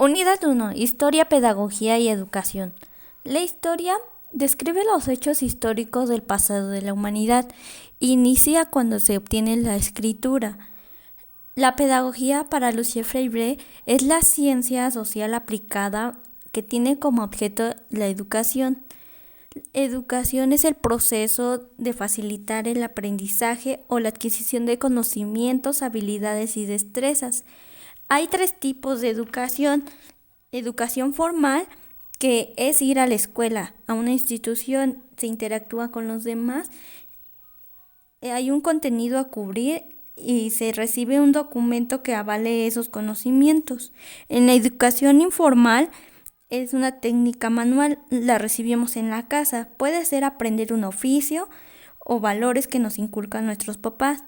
Unidad 1. Historia, pedagogía y educación. La historia describe los hechos históricos del pasado de la humanidad. Inicia cuando se obtiene la escritura. La pedagogía para Lucier Freire es la ciencia social aplicada que tiene como objeto la educación. Educación es el proceso de facilitar el aprendizaje o la adquisición de conocimientos, habilidades y destrezas. Hay 3 tipos de educación. Educación formal, que es ir a la escuela, a una institución, se interactúa con los demás, hay un contenido a cubrir y se recibe un documento que avale esos conocimientos. En la educación informal es una técnica manual, la recibimos en la casa. Puede ser aprender un oficio o valores que nos inculcan nuestros papás.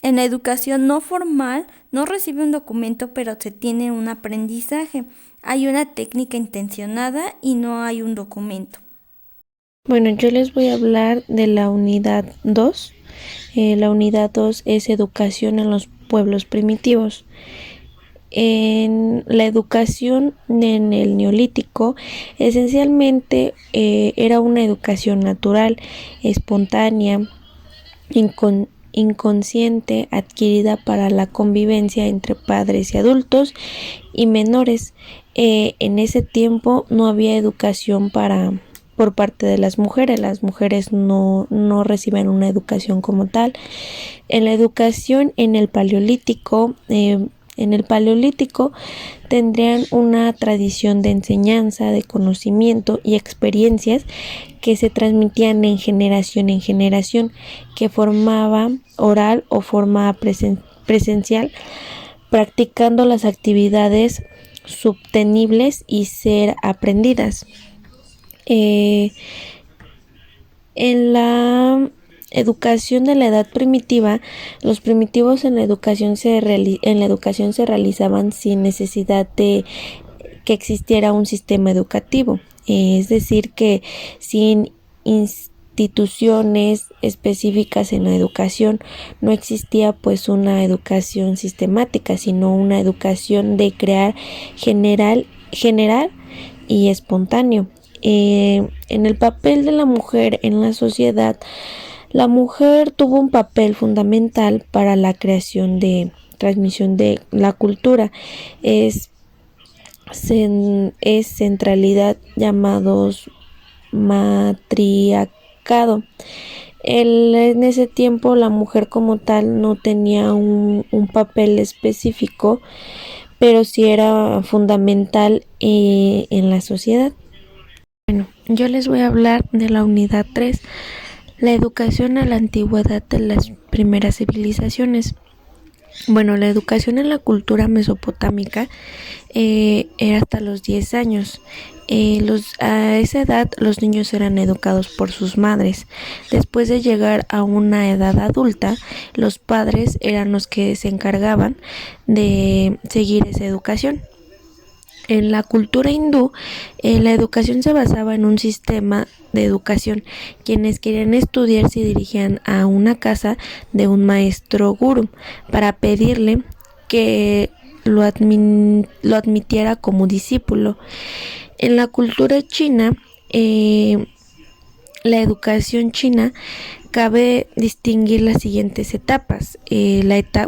En la educación no formal no recibe un documento, pero se tiene un aprendizaje. Hay una técnica intencionada y no hay un documento. Bueno, yo les voy a hablar de la unidad 2. La unidad 2 es educación en los pueblos primitivos. En la educación en el Neolítico, esencialmente era una educación natural, espontánea, inconsciente, adquirida para la convivencia entre padres y adultos y menores. En ese tiempo no había educación por parte de las mujeres no reciben una educación como tal. En la educación en el Paleolítico, tendrían una tradición de enseñanza, de conocimiento y experiencias que se transmitían en generación, que formaba oral o forma presencial, practicando las actividades subtenibles y ser aprendidas. En la educación de la edad primitiva, los primitivos en la educación se realizaban sin necesidad de que existiera un sistema educativo, es decir, que sin instituciones específicas en la educación no existía pues una educación sistemática, sino una educación de crear general y espontáneo. En el papel de la mujer en la sociedad, la mujer tuvo un papel fundamental para la creación de transmisión de la cultura. Es centralidad llamados matriarcado. En ese tiempo la mujer como tal no tenía un papel específico, pero sí era fundamental en la sociedad. Bueno, yo les voy a hablar de la unidad 3, la educación a la antigüedad de las primeras civilizaciones. Bueno, la educación en la cultura mesopotámica era hasta los 10 años. A esa edad los niños eran educados por sus madres. Después de llegar a una edad adulta, los padres eran los que se encargaban de seguir esa educación. En la cultura hindú, la educación se basaba en un sistema de educación. Quienes querían estudiar se dirigían a una casa de un maestro gurú para pedirle que lo admitiera como discípulo. En la cultura china, la educación china, cabe distinguir las siguientes etapas.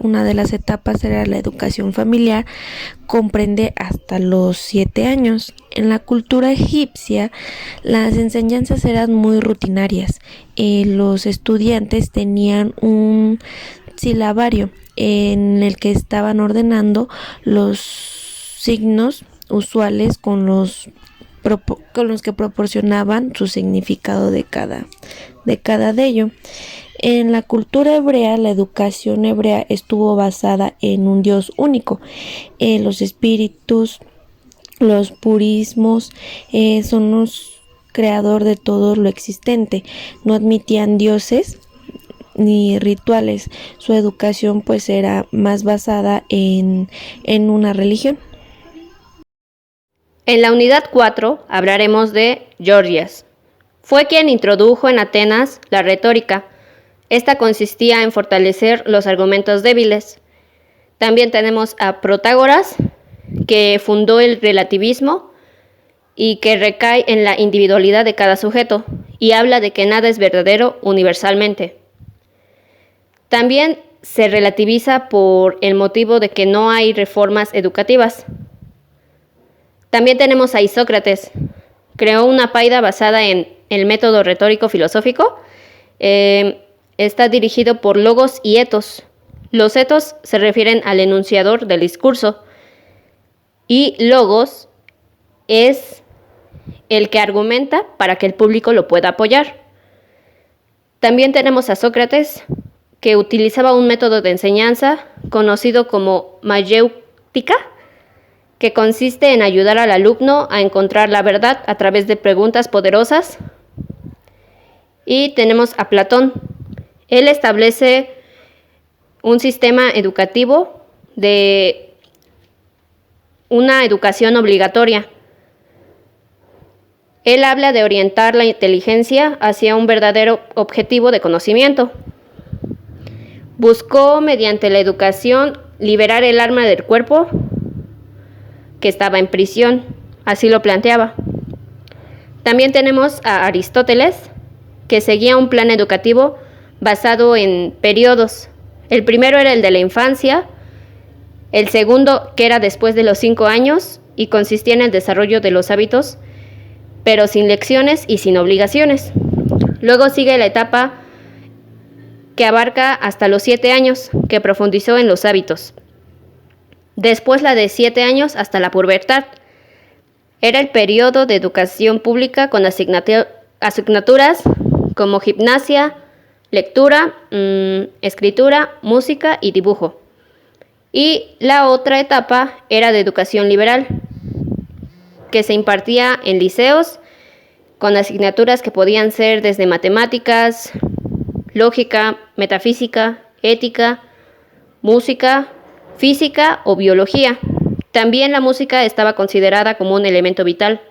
Una de las etapas era la educación familiar, comprende hasta los 7 años. En la cultura egipcia, las enseñanzas eran muy rutinarias. Los estudiantes tenían un silabario en el que estaban ordenando los signos usuales con los que proporcionaban su significado de cada de ello. En la cultura hebrea, la educación hebrea estuvo basada en un Dios único. Los espíritus, los purismos, son los creador de todo lo existente. No admitían dioses ni rituales. Su educación pues era más basada en una religión. En la unidad 4 hablaremos de Gorgias. Fue quien introdujo en Atenas la retórica. Esta consistía en fortalecer los argumentos débiles. También tenemos a Protágoras, que fundó el relativismo y que recae en la individualidad de cada sujeto y habla de que nada es verdadero universalmente. También se relativiza por el motivo de que no hay reformas educativas. También tenemos a Isócrates. Creó una paida basada en el método retórico filosófico. Está dirigido por logos y etos. Los etos se refieren al enunciador del discurso y logos es el que argumenta para que el público lo pueda apoyar. También tenemos a Sócrates, que utilizaba un método de enseñanza conocido como mayéutica, que consiste en ayudar al alumno a encontrar la verdad a través de preguntas poderosas. Y tenemos a Platón. Él establece un sistema educativo de una educación obligatoria. Él habla de orientar la inteligencia hacia un verdadero objetivo de conocimiento. Buscó, mediante la educación, liberar el alma del cuerpo que estaba en prisión. Así lo planteaba. También tenemos a Aristóteles, que seguía un plan educativo basado en periodos. El primero era el de la infancia, el segundo, que era después de los 5 años, y consistía en el desarrollo de los hábitos, pero sin lecciones y sin obligaciones. Luego sigue la etapa que abarca hasta los 7 años, que profundizó en los hábitos. Después la de 7 años hasta la pubertad. Era el periodo de educación pública con asignaturas como gimnasia, lectura, escritura, música y dibujo. Y la otra etapa era de educación liberal, que se impartía en liceos con asignaturas que podían ser desde matemáticas, lógica, metafísica, ética, música, física o biología. También la música estaba considerada como un elemento vital.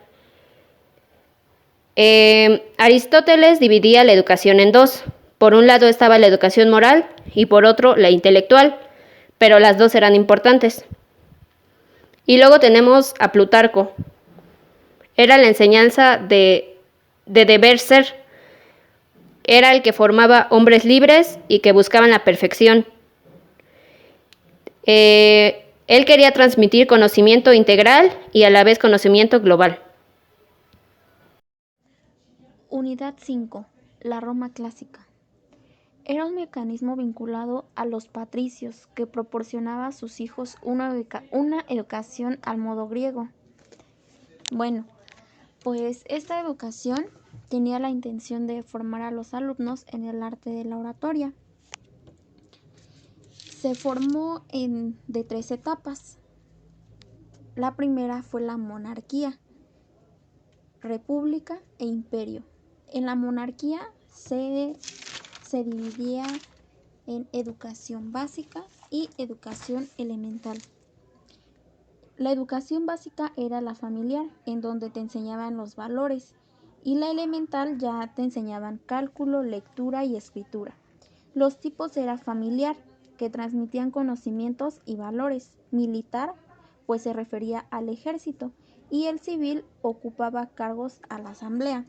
Aristóteles dividía la educación en dos. Por un lado estaba la educación moral y por otro la intelectual, pero las dos eran importantes. Y luego tenemos a Plutarco. Era la enseñanza de deber ser. Era el que formaba hombres libres y que buscaban la perfección. Él quería transmitir conocimiento integral y a la vez conocimiento global. Unidad 5. La Roma clásica. Era un mecanismo vinculado a los patricios que proporcionaba a sus hijos una educación al modo griego. Bueno, pues esta educación tenía la intención de formar a los alumnos en el arte de la oratoria. Se formó de 3 etapas. La primera fue la monarquía, república e imperio. En la monarquía se dividía en educación básica y educación elemental. La educación básica era la familiar, en donde te enseñaban los valores, y la elemental ya te enseñaban cálculo, lectura y escritura. Los tipos era familiar, que transmitían conocimientos y valores. Militar, pues se refería al ejército, y el civil ocupaba cargos a la asamblea.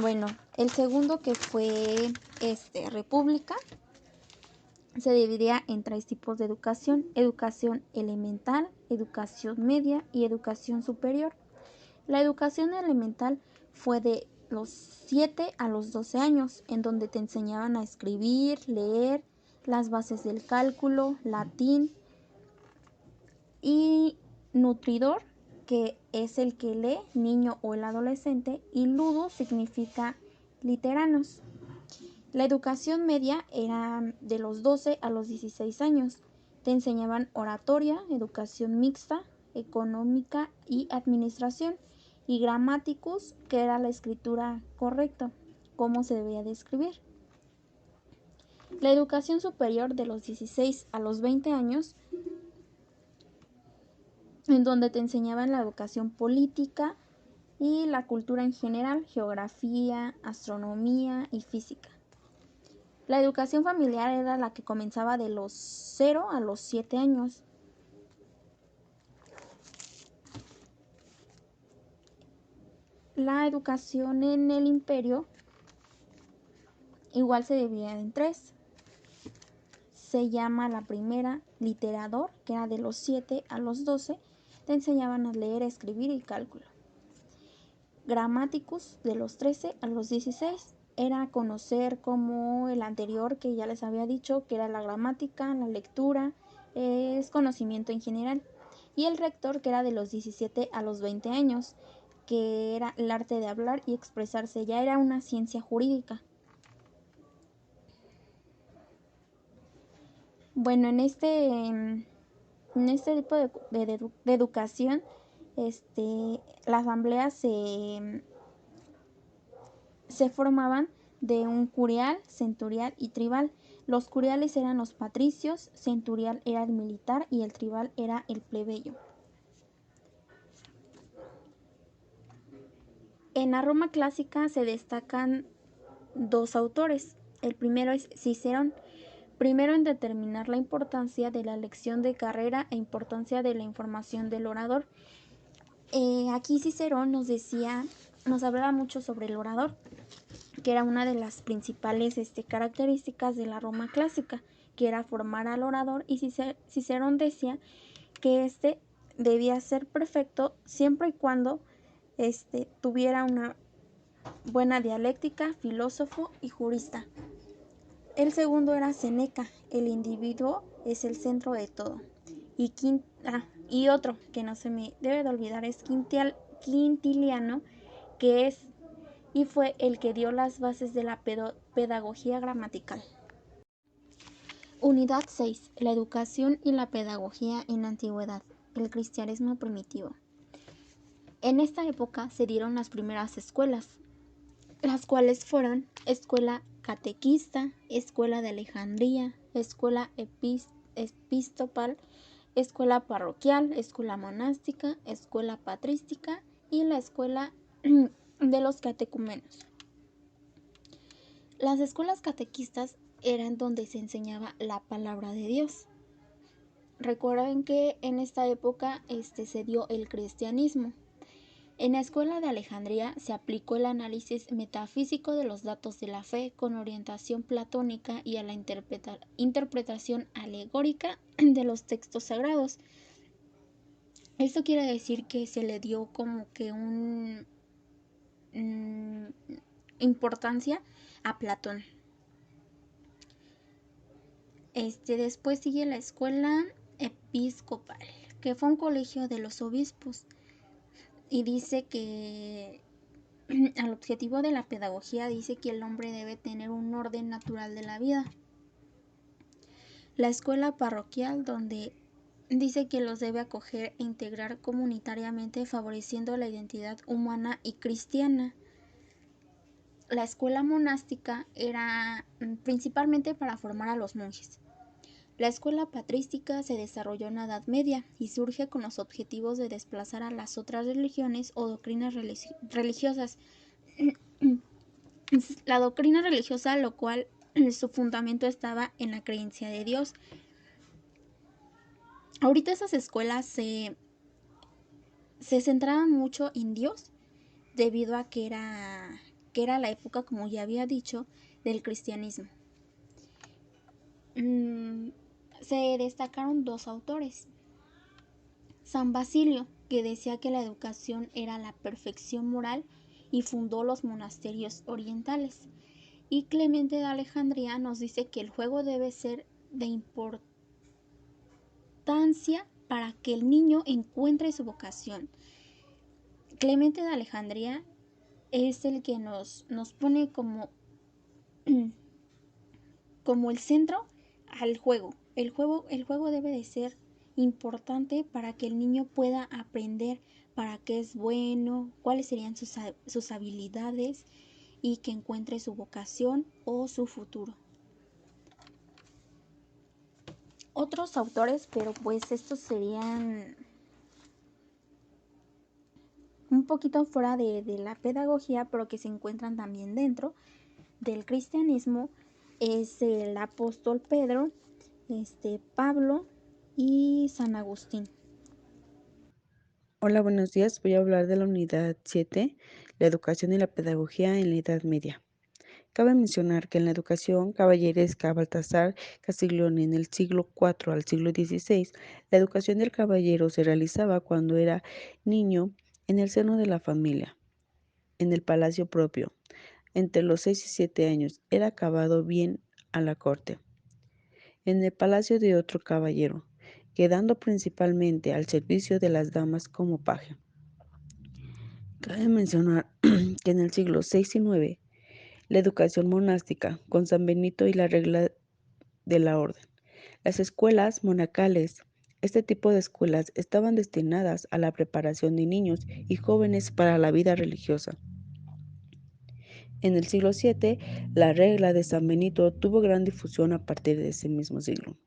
Bueno, el segundo, que fue república, se dividía en 3 tipos de educación: educación elemental, educación media y educación superior. La educación elemental fue de los 7 a los 12 años, en donde te enseñaban a escribir, leer, las bases del cálculo, latín, y nutridor, que es el que lee, niño o el adolescente, y ludo significa literanos. La educación media era de los 12 a los 16 años. Te enseñaban oratoria, educación mixta, económica y administración, y grammaticus, que era la escritura correcta, cómo se debía de escribir. La educación superior de los 16 a los 20 años, en donde te enseñaban la educación política y la cultura en general, geografía, astronomía y física. La educación familiar era la que comenzaba de los 0 a los 7 años. La educación en el imperio igual se dividía en tres. Se llama la primera literador, que era de los 7 a los 12, te enseñaban a leer, escribir y cálculo. Grammaticus, de los 13 a los 16, era conocer como el anterior que ya les había dicho, que era la gramática, la lectura, es conocimiento en general. Y el rector, que era de los 17 a los 20 años, que era el arte de hablar y expresarse, ya era una ciencia jurídica. Bueno, en este tipo de educación, las asambleas se formaban de un curial, centurial y tribal. Los curiales eran los patricios, centurial era el militar y el tribal era el plebeyo. En la Roma clásica se destacan dos autores. El primero es Cicerón, primero en determinar la importancia de la elección de carrera e importancia de la información del orador. Aquí Cicerón nos hablaba mucho sobre el orador, que era una de las principales características de la Roma clásica, que era formar al orador, y Cicerón decía que debía ser perfecto siempre y cuando tuviera una buena dialéctica, filósofo y jurista. El segundo era Séneca, el individuo es el centro de todo. Y otro que no se me debe de olvidar es Quintiliano, que fue el que dio las bases de la pedagogía gramatical. Unidad 6. La educación y la pedagogía en la antigüedad, el cristianismo primitivo. En esta época se dieron las primeras escuelas, las cuales fueron escuela catequista, escuela de Alejandría, escuela episcopal, escuela parroquial, escuela monástica, escuela patrística y la escuela de los catecumenos. Las escuelas catequistas eran donde se enseñaba la palabra de Dios. Recuerden que en esta época se dio el cristianismo. En la escuela de Alejandría se aplicó el análisis metafísico de los datos de la fe con orientación platónica y a la interpretación alegórica de los textos sagrados. Esto quiere decir que se le dio como que importancia a Platón. Después sigue la escuela episcopal, que fue un colegio de los obispos, y dice que al objetivo de la pedagogía dice que el hombre debe tener un orden natural de la vida. La escuela parroquial, donde dice que los debe acoger e integrar comunitariamente, favoreciendo la identidad humana y cristiana. La escuela monástica era principalmente para formar a los monjes. La escuela patrística se desarrolló en la Edad Media y surge con los objetivos de desplazar a las otras religiones o doctrinas religiosas. La doctrina religiosa, lo cual su fundamento estaba en la creencia de Dios. Ahorita esas escuelas se centraban mucho en Dios, debido a que era la época, como ya había dicho, del cristianismo. Se destacaron dos autores. San Basilio, que decía que la educación era la perfección moral y fundó los monasterios orientales. Y Clemente de Alejandría nos dice que el juego debe ser de importancia para que el niño encuentre su vocación. Clemente de Alejandría es el que nos pone como el centro al juego. El juego debe de ser importante para que el niño pueda aprender para qué es bueno, cuáles serían sus habilidades y que encuentre su vocación o su futuro. Otros autores, pero pues estos serían un poquito fuera de la pedagogía, pero que se encuentran también dentro del cristianismo, es el apóstol Pedro, Pablo y San Agustín. Hola, buenos días. Voy a hablar de la unidad 7, la educación y la pedagogía en la Edad Media. Cabe mencionar que en la educación caballeresca Baltasar Castiglione en el siglo IV al siglo XVI, la educación del caballero se realizaba cuando era niño en el seno de la familia, en el palacio propio. Entre los 6 y 7 años era acabado bien a la corte, en el palacio de otro caballero, quedando principalmente al servicio de las damas como paje. Cabe mencionar que en el siglo VI y IX, la educación monástica, con San Benito y la regla de la orden. Las escuelas monacales. Este tipo de escuelas estaban destinadas a la preparación de niños y jóvenes para la vida religiosa. En el siglo VII, la regla de San Benito tuvo gran difusión a partir de ese mismo siglo.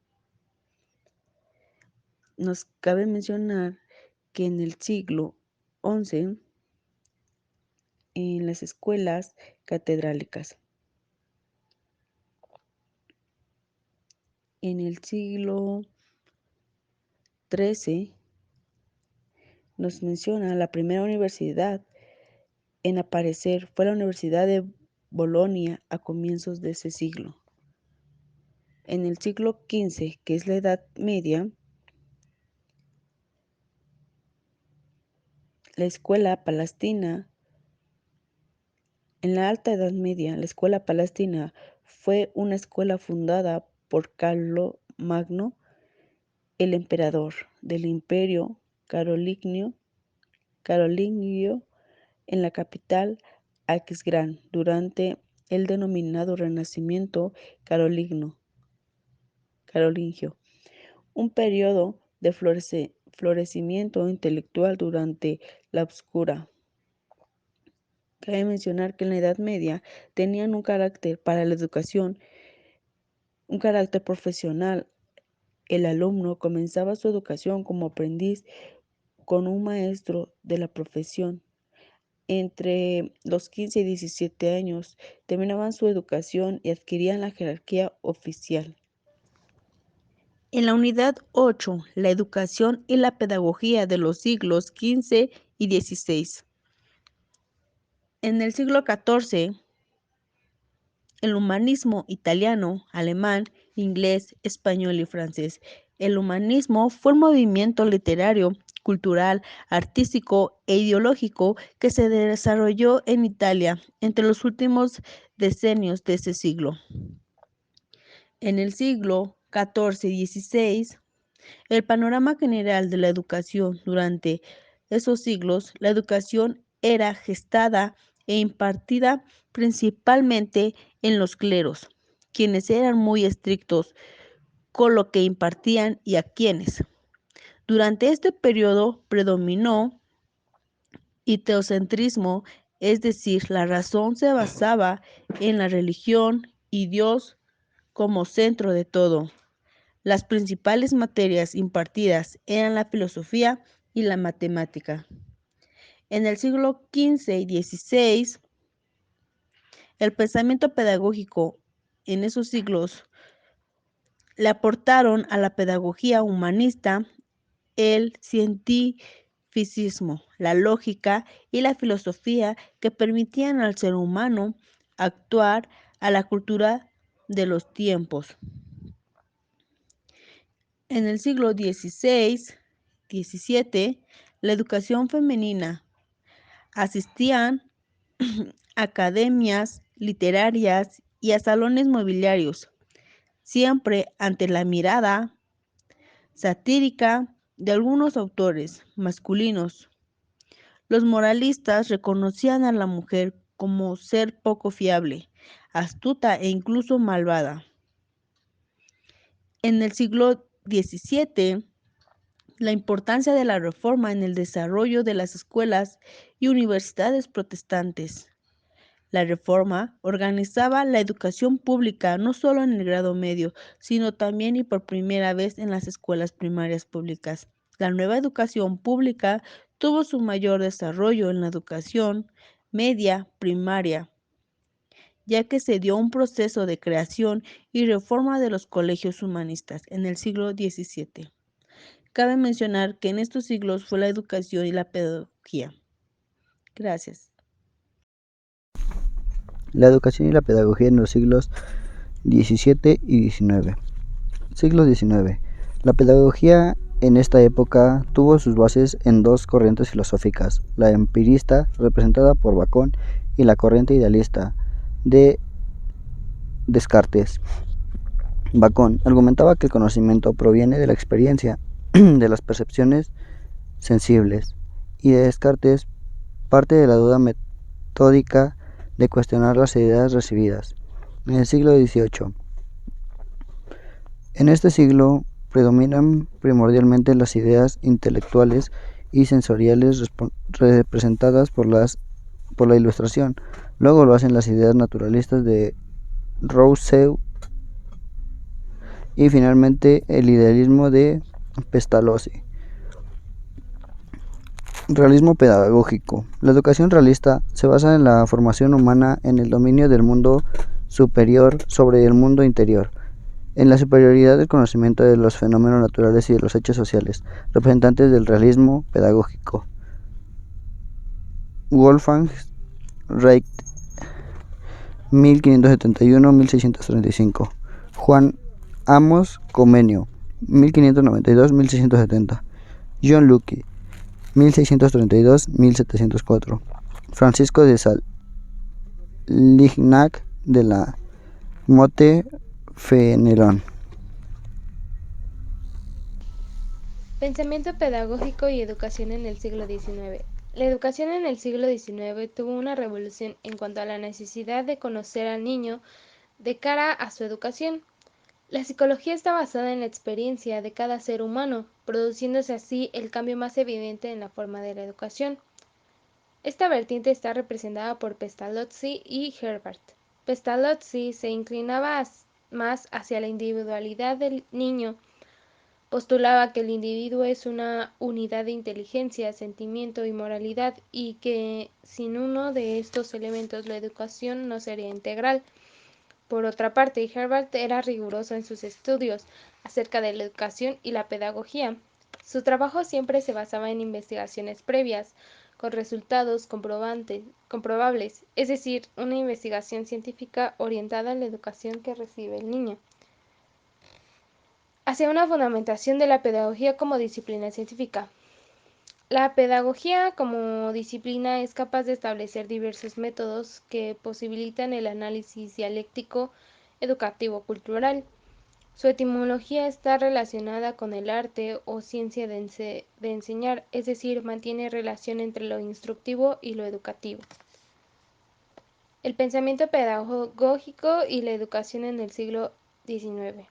Nos cabe mencionar que en el siglo XI, en las escuelas catedrálicas. En el siglo XIII nos menciona la primera universidad en aparecer fue la Universidad de Bolonia a comienzos de ese siglo. En el siglo XV, que es la Edad Media, la escuela palastina, en la Alta Edad Media, la escuela palastina fue una escuela fundada por Carlomagno, el emperador del Imperio carolingio, en la capital Aquisgrán, durante el denominado Renacimiento carolingio, un periodo de florecimiento intelectual durante la oscura. Cabe mencionar que en la Edad Media tenían un carácter para la educación, un carácter profesional. El alumno comenzaba su educación como aprendiz con un maestro de la profesión. Entre los 15 y 17 años terminaban su educación y adquirían la jerarquía oficial. En la unidad 8, la educación y la pedagogía de los siglos XV y XVI. En el siglo XIV, el humanismo italiano, alemán, inglés, español y francés. El humanismo fue un movimiento literario, cultural, artístico e ideológico que se desarrolló en Italia entre los últimos decenios de ese siglo. En el siglo XIV y XVI, el panorama general de la educación durante esos siglos, la educación era gestada e impartida principalmente en los cleros, quienes eran muy estrictos con lo que impartían y a quienes. Durante este periodo predominó el teocentrismo, es decir, la razón se basaba en la religión y Dios como centro de todo. Las principales materias impartidas eran la filosofía y la matemática. En el siglo XV y XVI, el pensamiento pedagógico en esos siglos le aportaron a la pedagogía humanista el cientificismo, la lógica y la filosofía que permitían al ser humano actuar a la cultura de los tiempos. En el siglo XVI-XVII, la educación femenina asistían a academias literarias y a salones mobiliarios, siempre ante la mirada satírica de algunos autores masculinos. Los moralistas reconocían a la mujer como ser poco fiable, astuta e incluso malvada. En el siglo XVII, la importancia de la reforma en el desarrollo de las escuelas y universidades protestantes. La reforma organizaba la educación pública no solo en el grado medio, sino también y por primera vez en las escuelas primarias públicas. La nueva educación pública tuvo su mayor desarrollo en la educación media primaria, ya que se dio un proceso de creación y reforma de los colegios humanistas en el siglo XVII. Cabe mencionar que en estos siglos fue la educación y la pedagogía. Gracias. La educación y la pedagogía en los siglos XVII y XIX. Siglo XIX. La pedagogía en esta época tuvo sus bases en dos corrientes filosóficas, la empirista, representada por Bacón, y la corriente idealista, de Descartes. Bacón argumentaba que el conocimiento proviene de la experiencia, de las percepciones sensibles, y de Descartes parte de la duda metódica de cuestionar las ideas recibidas. En el siglo XVIII. En este siglo predominan primordialmente las ideas intelectuales y sensoriales representadas por la Ilustración. Luego lo hacen las ideas naturalistas de Rousseau y finalmente el idealismo de Pestalozzi. Realismo pedagógico. La educación realista se basa en la formación humana en el dominio del mundo superior sobre el mundo interior, en la superioridad del conocimiento de los fenómenos naturales y de los hechos sociales, representantes del realismo pedagógico. Wolfgang Reich, 1571-1635. Juan Amos Comenio, 1592-1670. John Locke, 1632-1704. Francisco de Salignac de la Motte Fenelon. Pensamiento pedagógico y educación en el siglo XIX. La educación en el siglo XIX tuvo una revolución en cuanto a la necesidad de conocer al niño de cara a su educación. La psicología está basada en la experiencia de cada ser humano, produciéndose así el cambio más evidente en la forma de la educación. Esta vertiente está representada por Pestalozzi y Herbart. Pestalozzi se inclinaba más hacia la individualidad del niño. Postulaba que el individuo es una unidad de inteligencia, sentimiento y moralidad y que sin uno de estos elementos la educación no sería integral. Por otra parte, Herbart era riguroso en sus estudios acerca de la educación y la pedagogía. Su trabajo siempre se basaba en investigaciones previas, con resultados comprobables, es decir, una investigación científica orientada a la educación que recibe el niño. Hacia una fundamentación de la pedagogía como disciplina científica. La pedagogía como disciplina es capaz de establecer diversos métodos que posibilitan el análisis dialéctico educativo-cultural. Su etimología está relacionada con el arte o ciencia de enseñar, es decir, mantiene relación entre lo instructivo y lo educativo. El pensamiento pedagógico y la educación en el siglo XIX.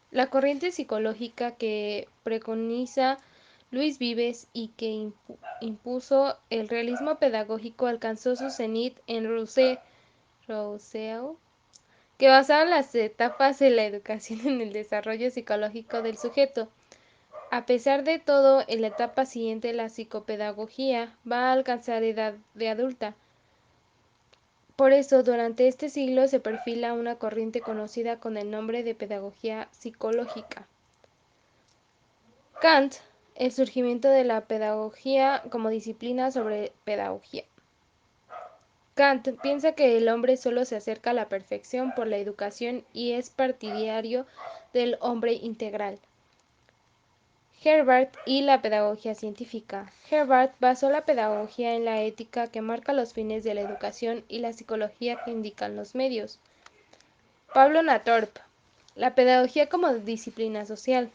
La corriente psicológica que preconiza Luis Vives y que impuso el realismo pedagógico alcanzó su cenit en Rousseau, que basaba las etapas de la educación en el desarrollo psicológico del sujeto. A pesar de todo, en la etapa siguiente la psicopedagogía va a alcanzar edad de adulta. Por eso, durante este siglo se perfila una corriente conocida con el nombre de pedagogía psicológica. Kant, el surgimiento de la pedagogía como disciplina sobre pedagogía. Kant piensa que el hombre solo se acerca a la perfección por la educación y es partidario del hombre integral. Herbart y la pedagogía científica. Herbart basó la pedagogía en la ética que marca los fines de la educación y la psicología que indican los medios. Pablo Natorp, la pedagogía como disciplina social.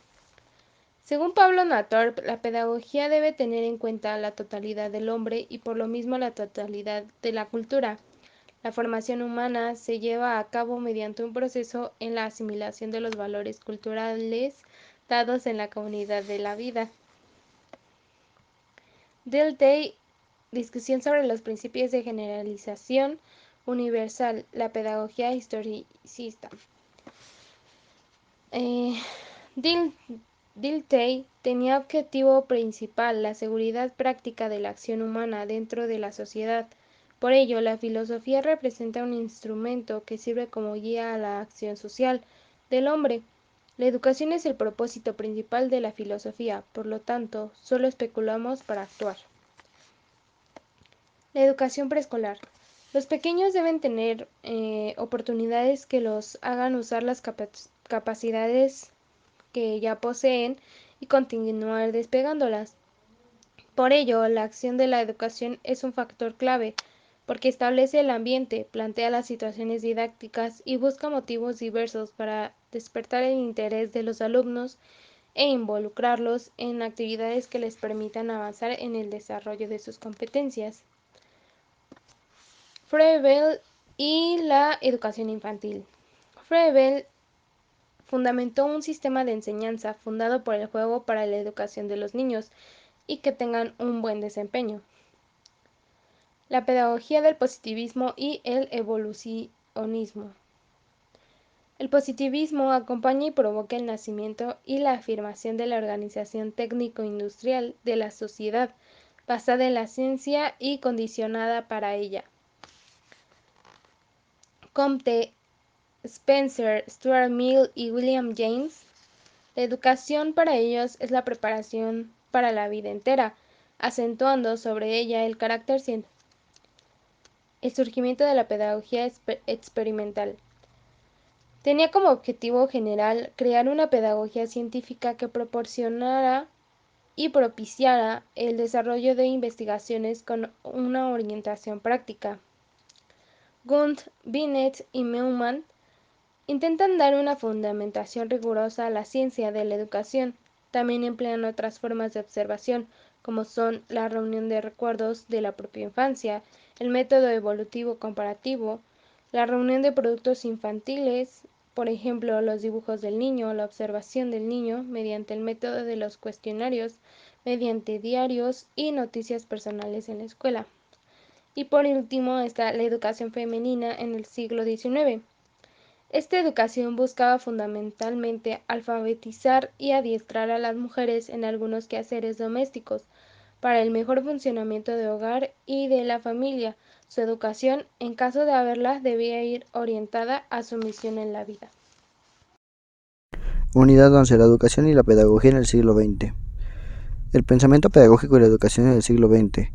Según Pablo Natorp, la pedagogía debe tener en cuenta la totalidad del hombre y por lo mismo la totalidad de la cultura. La formación humana se lleva a cabo mediante un proceso en la asimilación de los valores culturales dados en la comunidad de la vida. Dilthey, discusión sobre los principios de generalización universal, la pedagogía historicista. Dilthey tenía objetivo principal la seguridad práctica de la acción humana dentro de la sociedad. Por ello, la filosofía representa un instrumento que sirve como guía a la acción social del hombre. La educación es el propósito principal de la filosofía, por lo tanto, solo especulamos para actuar. La educación preescolar. Los pequeños deben tener oportunidades que los hagan usar las capacidades que ya poseen y continuar despegándolas. Por ello, la acción de la educación es un factor clave, porque establece el ambiente, plantea las situaciones didácticas y busca motivos diversos para despertar el interés de los alumnos e involucrarlos en actividades que les permitan avanzar en el desarrollo de sus competencias. Froebel y la educación infantil. Froebel fundamentó un sistema de enseñanza fundado por el juego para la educación de los niños y que tengan un buen desempeño. La pedagogía del positivismo y el evolucionismo. El positivismo acompaña y provoca el nacimiento y la afirmación de la organización técnico-industrial de la sociedad, basada en la ciencia y condicionada para ella. Comte, Spencer, Stuart Mill y William James. La educación para ellos es la preparación para la vida entera, acentuando sobre ella el carácter científico. El surgimiento de la pedagogía experimental. Tenía como objetivo general crear una pedagogía científica que proporcionara y propiciara el desarrollo de investigaciones con una orientación práctica. Gunt, Binet y Neumann intentan dar una fundamentación rigurosa a la ciencia de la educación. También emplean otras formas de observación, como son la reunión de recuerdos de la propia infancia, el método evolutivo comparativo, la reunión de productos infantiles, por ejemplo, los dibujos del niño, la observación del niño mediante el método de los cuestionarios, mediante diarios y noticias personales en la escuela. Y por último está la educación femenina en el siglo XIX. Esta educación buscaba fundamentalmente alfabetizar y adiestrar a las mujeres en algunos quehaceres domésticos para el mejor funcionamiento del hogar y de la familia. Su educación, en caso de haberla, debía ir orientada a su misión en la vida. Unidad 11. La educación y la pedagogía en el siglo XX. El pensamiento pedagógico y la educación en el siglo XX.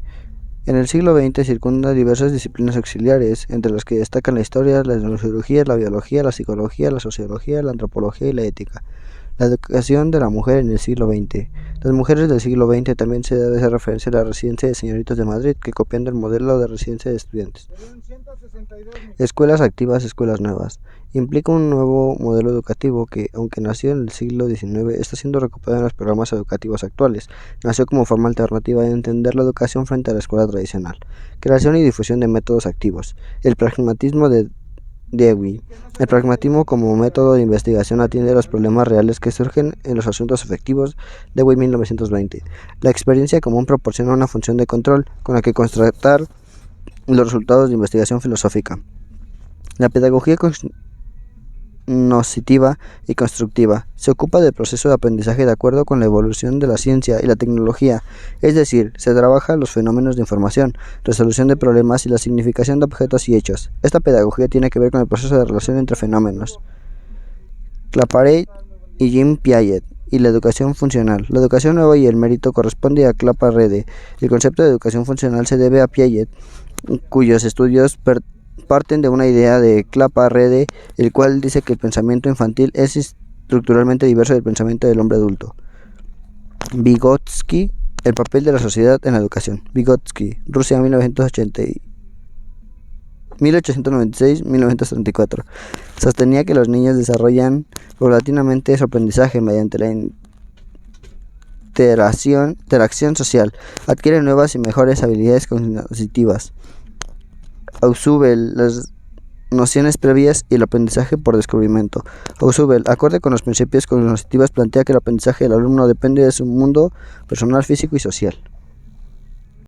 En el siglo XX circunda diversas disciplinas auxiliares, entre las que destacan la historia, la neurocirugía, la biología, la psicología, la sociología, la antropología y la ética. La educación de la mujer en el siglo XX. Las mujeres del siglo XX también se debe hacer referencia a la residencia de señoritas de Madrid, que copiando el modelo de residencia de estudiantes. Escuelas activas, escuelas nuevas. Implica un nuevo modelo educativo que, aunque nació en el siglo XIX, está siendo recuperado en los programas educativos actuales. Nació como forma alternativa de entender la educación frente a la escuela tradicional. Creación y difusión de métodos activos. El pragmatismo de Dewey. El pragmatismo como método de investigación atiende a los problemas reales que surgen en los asuntos efectivos. Dewey, 1920. La experiencia común proporciona una función de control con la que constatar los resultados de investigación filosófica. La pedagogía cognitiva y constructiva se ocupa del proceso de aprendizaje de acuerdo con la evolución de la ciencia y la tecnología, es decir, se trabaja los fenómenos de información, resolución de problemas y la significación de objetos y hechos. Esta pedagogía tiene que ver con el proceso de relación entre fenómenos. Claparede y Jean Piaget. Y la educación funcional. La educación nueva y el mérito corresponde a Claparede. El concepto de educación funcional se debe a Piaget, cuyos estudios parten de una idea de Claparede, el cual dice que el pensamiento infantil es estructuralmente diverso del pensamiento del hombre adulto. Vygotsky, el papel de la sociedad en la educación. Vygotsky, Rusia, 1896-1934. Sostenía que los niños desarrollan paulatinamente su aprendizaje mediante la interacción social, adquieren nuevas y mejores habilidades cognitivas. Ausubel, las nociones previas y el aprendizaje por descubrimiento. Ausubel, acorde con los principios cognitivos, plantea que el aprendizaje del alumno depende de su mundo personal, físico y social.